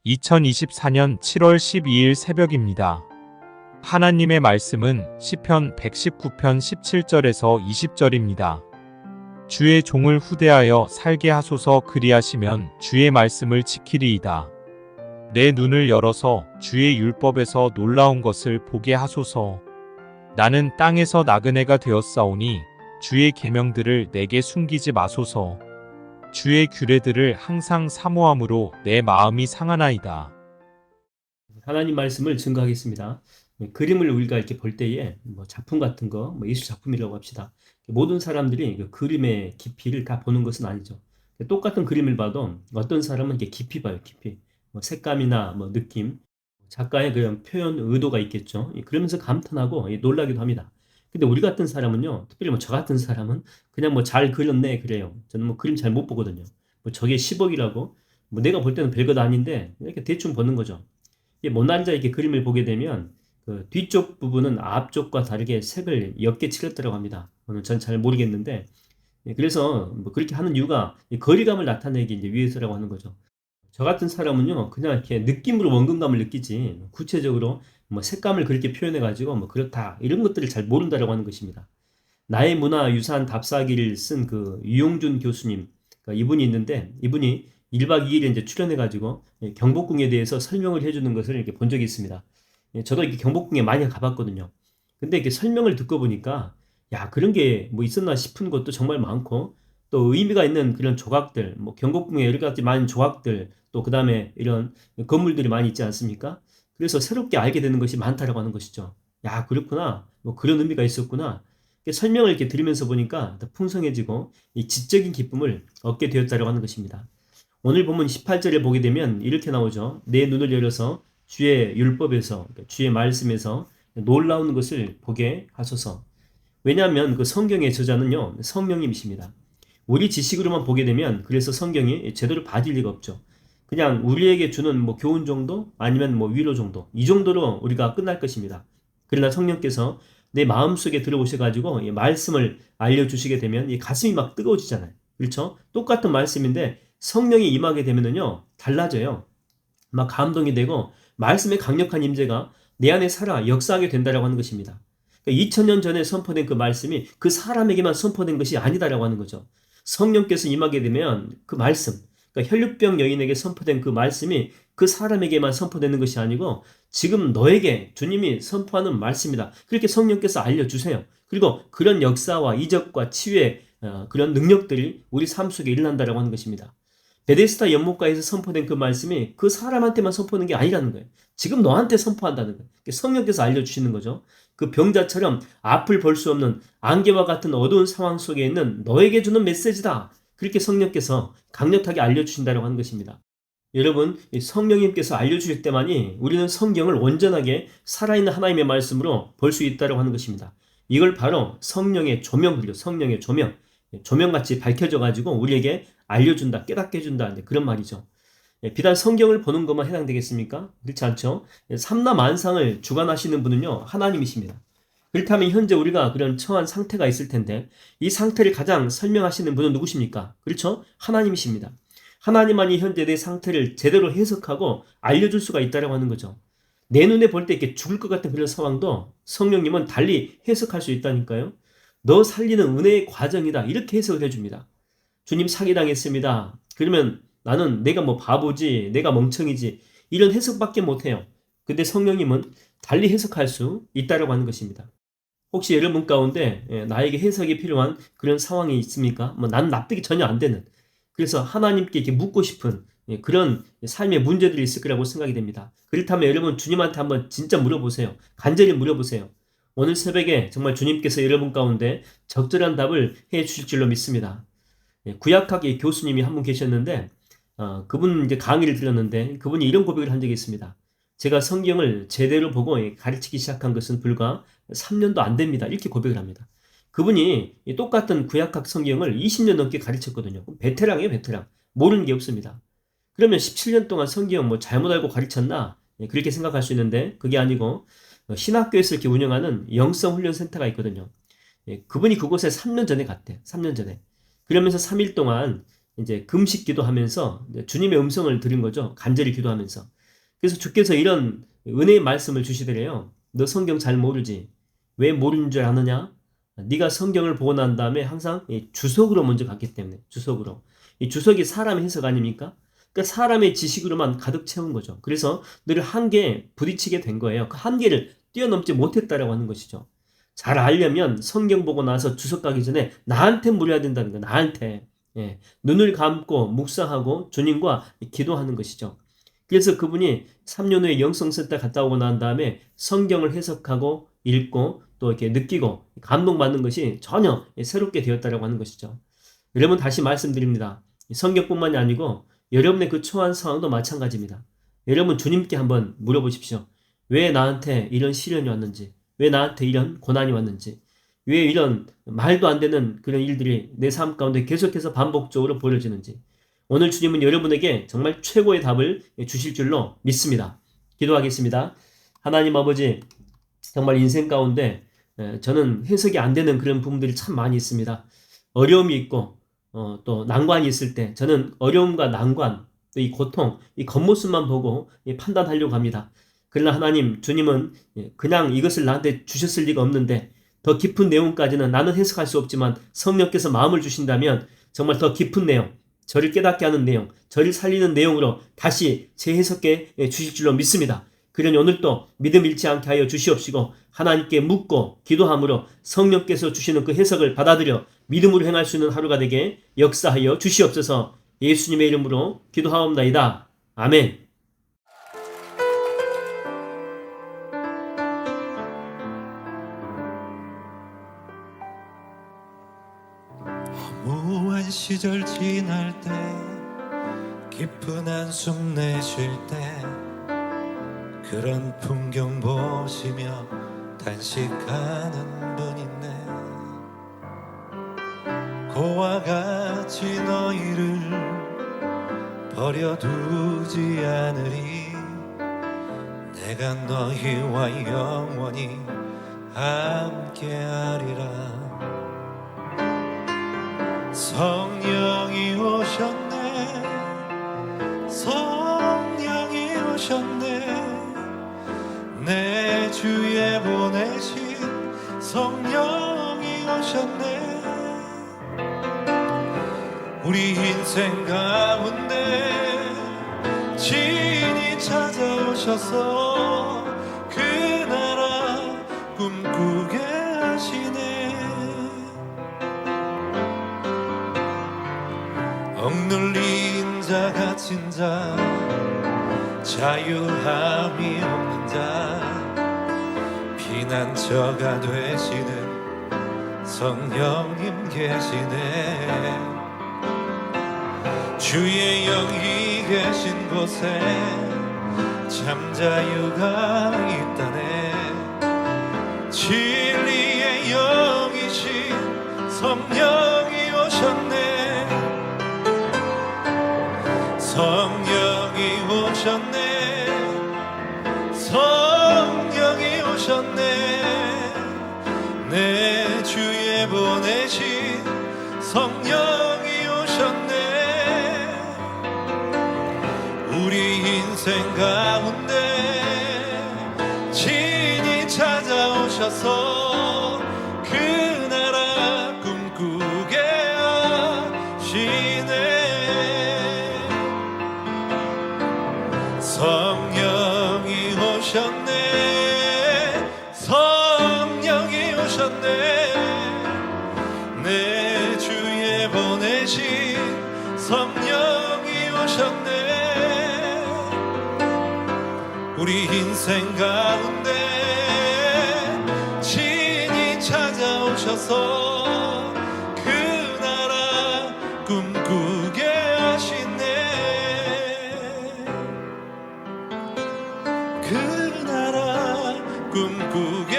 2024년 7월 12일 새벽입니다. 하나님의 말씀은 시편 119편 17절에서 20절입니다. 주의 종을 후대하여 살게 하소서. 그리하시면 주의 말씀을 지키리이다. 내 눈을 열어서 주의 율법에서 놀라운 것을 보게 하소서. 나는 땅에서 나그네가 되었사오니 주의 계명들을 내게 숨기지 마소서. 주의 규례들을 항상 사모함으로 내 마음이 상하나이다. 하나님 말씀을 증거하겠습니다. 그림을 우리가 이렇게 볼 때에 작품 같은 거, 예술 작품이라고 합시다. 모든 사람들이 그 그림의 깊이를 다 보는 것은 아니죠. 똑같은 그림을 봐도 어떤 사람은 이렇게 깊이 봐요, 깊이. 색감이나 느낌, 작가의 그런 표현 의도가 있겠죠. 그러면서 감탄하고 놀라기도 합니다. 근데 우리 같은 사람은요, 특별히 저 같은 사람은 그냥 잘 그렸네 그래요. 저는 그림 잘 못 보거든요. 저게 10억이라고 내가 볼 때는 별것 아닌데 이렇게 대충 보는 거죠. 모나리자 이렇게 그림을 보게 되면 그 뒤쪽 부분은 앞쪽과 다르게 색을 옅게 칠했다고 합니다. 전 잘 모르겠는데 그래서 그렇게 하는 이유가 이 거리감을 나타내기 이제 위해서라고 하는 거죠. 저 같은 사람은요, 그냥 이렇게 느낌으로 원근감을 느끼지 구체적으로 색감을 그렇게 표현해 가지고 그렇다 이런 것들을 잘 모른다라고 하는 것입니다. 나의 문화유산 답사기를 쓴 그 유용준 교수님, 그러니까 이분이 있는데 이분이 1박 2일에 이제 출연해 가지고 경복궁에 대해서 설명을 해주는 것을 이렇게 본 적이 있습니다. 저도 이렇게 경복궁에 많이 가봤거든요. 근데 이렇게 설명을 듣고 보니까 야, 그런 게 있었나 싶은 것도 정말 많고 또 의미가 있는 그런 조각들, 경복궁에 여러 가지 많은 조각들, 또 그 다음에 이런 건물들이 많이 있지 않습니까? 그래서 새롭게 알게 되는 것이 많다라고 하는 것이죠. 야, 그렇구나. 그런 의미가 있었구나. 설명을 이렇게 들으면서 보니까 더 풍성해지고 이 지적인 기쁨을 얻게 되었다라고 하는 것입니다. 오늘 본문 18절에 보게 되면 이렇게 나오죠. 내 눈을 열어서 주의 율법에서, 그러니까 주의 말씀에서 놀라운 것을 보게 하소서. 왜냐하면 그 성경의 저자는요, 성령님이십니다. 우리 지식으로만 보게 되면 그래서 성경이 제대로 봐질 리가 없죠. 그냥 우리에게 주는 교훈 정도 아니면 위로 정도 이 정도로 우리가 끝날 것입니다. 그러나 성령께서 내 마음속에 들어오셔가지고 이 말씀을 알려주시게 되면 이 가슴이 막 뜨거워지잖아요. 그렇죠? 똑같은 말씀인데 성령이 임하게 되면은요 달라져요. 막 감동이 되고 말씀의 강력한 임재가 내 안에 살아 역사하게 된다라고 하는 것입니다. 2000년 전에 선포된 그 말씀이 그 사람에게만 선포된 것이 아니다라고 하는 거죠. 성령께서 임하게 되면 그 말씀, 그러니까 혈류병 여인에게 선포된 그 말씀이 그 사람에게만 선포되는 것이 아니고 지금 너에게 주님이 선포하는 말씀이다. 그렇게 성령께서 알려주세요. 그리고 그런 역사와 이적과 치유의 그런 능력들이 우리 삶 속에 일어난다라고 하는 것입니다. 베데스다 연못가에서 선포된 그 말씀이 그 사람한테만 선포하는 게 아니라는 거예요. 지금 너한테 선포한다는 거예요. 성령께서 알려주시는 거죠. 그 병자처럼 앞을 볼 수 없는 안개와 같은 어두운 상황 속에 있는 너에게 주는 메시지다. 그렇게 성령께서 강력하게 알려주신다고 하는 것입니다. 여러분, 성령님께서 알려주실 때만이 우리는 성경을 온전하게 살아있는 하나님의 말씀으로 볼 수 있다고 하는 것입니다. 이걸 바로 성령의 조명, 그리고 성령의 조명, 조명같이 밝혀져 가지고 우리에게 알려준다, 깨닫게 해준다, 그런 말이죠. 비단 성경을 보는 것만 해당되겠습니까? 그렇지 않죠. 삼라만상을 주관하시는 분은요 하나님이십니다. 그렇다면 현재 우리가 그런 처한 상태가 있을 텐데 이 상태를 가장 설명하시는 분은 누구십니까? 그렇죠? 하나님이십니다. 하나님만이 현재 내 상태를 제대로 해석하고 알려줄 수가 있다고 하는 거죠. 내 눈에 볼 때 이렇게 죽을 것 같은 그런 상황도 성령님은 달리 해석할 수 있다니까요. 너 살리는 은혜의 과정이다, 이렇게 해석을 해줍니다. 주님 사기당했습니다. 그러면 나는 내가 바보지, 내가 멍청이지, 이런 해석밖에 못해요. 근데 성령님은 달리 해석할 수 있다고 하는 것입니다. 혹시 여러분 가운데 나에게 해석이 필요한 그런 상황이 있습니까? 나는 납득이 전혀 안 되는, 그래서 하나님께 이렇게 묻고 싶은 그런 삶의 문제들이 있을 거라고 생각이 됩니다. 그렇다면 여러분 주님한테 한번 진짜 물어보세요. 간절히 물어보세요. 오늘 새벽에 정말 주님께서 여러분 가운데 적절한 답을 해 주실 줄로 믿습니다. 구약학의 교수님이 한 분 계셨는데 그분 이제 강의를 들었는데 그분이 이런 고백을 한 적이 있습니다. 제가 성경을 제대로 보고 가르치기 시작한 것은 불과 3년도 안 됩니다. 이렇게 고백을 합니다. 그분이 똑같은 구약학 성경을 20년 넘게 가르쳤거든요. 베테랑이에요, 베테랑. 모르는 게 없습니다. 그러면 17년 동안 성경 잘못 알고 가르쳤나? 그렇게 생각할 수 있는데 그게 아니고 신학교에서 이렇게 운영하는 영성훈련센터가 있거든요. 그분이 그곳에 3년 전에 갔대요. 3년 전에. 그러면서 3일 동안 이제 금식 기도하면서 주님의 음성을 들은 거죠. 간절히 기도하면서. 그래서 주께서 이런 은혜의 말씀을 주시더래요. 너 성경 잘 모르지? 왜 모르는 줄 아느냐? 네가 성경을 보고 난 다음에 항상 주석으로 먼저 갔기 때문에, 주석으로. 이 주석이 사람의 해석 아닙니까? 그러니까 사람의 지식으로만 가득 채운 거죠. 그래서 늘 한계에 부딪히게 된 거예요. 그 한계를 뛰어넘지 못했다라고 하는 것이죠. 잘 알려면 성경 보고 나서 주석 가기 전에 나한테 물어야 된다는 거예요. 나한테. 예. 눈을 감고 묵상하고 주님과 기도하는 것이죠. 그래서 그분이 3년 후에 영성센터 갔다 오고 난 다음에 성경을 해석하고 읽고 또 이렇게 느끼고 감동받는 것이 전혀 새롭게 되었다라고 하는 것이죠. 여러분 다시 말씀드립니다. 성경뿐만이 아니고 여러분의 그 초한 상황도 마찬가지입니다. 여러분 주님께 한번 물어보십시오. 왜 나한테 이런 시련이 왔는지, 왜 나한테 이런 고난이 왔는지, 왜 이런 말도 안 되는 그런 일들이 내 삶 가운데 계속해서 반복적으로 벌어지는지. 오늘 주님은 여러분에게 정말 최고의 답을 주실 줄로 믿습니다. 기도하겠습니다. 하나님 아버지, 정말 인생 가운데 저는 해석이 안 되는 그런 부분들이 참 많이 있습니다. 어려움이 있고 또 난관이 있을 때 저는 어려움과 난관, 또 이 고통, 이 겉모습만 보고 판단하려고 합니다. 그러나 하나님, 주님은 그냥 이것을 나한테 주셨을 리가 없는데 더 깊은 내용까지는 나는 해석할 수 없지만 성령께서 마음을 주신다면 정말 더 깊은 내용, 저를 깨닫게 하는 내용, 저를 살리는 내용으로 다시 재해석해 주실 줄로 믿습니다. 그러니 오늘도 믿음 잃지 않게 하여 주시옵시고 하나님께 묻고 기도함으로 성령께서 주시는 그 해석을 받아들여 믿음으로 행할 수 있는 하루가 되게 역사하여 주시옵소서. 예수님의 이름으로 기도하옵나이다. 아멘. 무한 시절 지날 때 깊은 한숨 내쉴 때 그런 풍경 보시며 단식하는 분 있네. 고와 같이 너희를 버려두지 않으리. 내가 너희와 영원히 함께하리라. 성령이 오셨네. 성령이 오셨네. 내 주에 보내신 성령이 오셨네. 우리 인생 가운데 진이 찾아오셔서 그 나라 꿈꾸게 하시네. 억눌린 자 갇힌 자 자유함이 없는 자 피난처가 되시는 성령님 계시네. 주의 영이 계신 곳에 참 자유가 있다네. 진리의 영이신 성령이 오셨네. 성령이 오셨네. 성령이 오셨네. 내 주에 보내신 성령이 오셨네. 우리 인생 가운데 진이 찾아오셔서 그 나라 꿈꾸게 하시네. 성령이 오셨네. 성령이 오셨네. 내 주에 보내신 성령이 오셨네. 우리 인생 가운데 진이 찾아오셔서 그 나라 꿈꾸게 하시네. 그 나라 꿈꾸게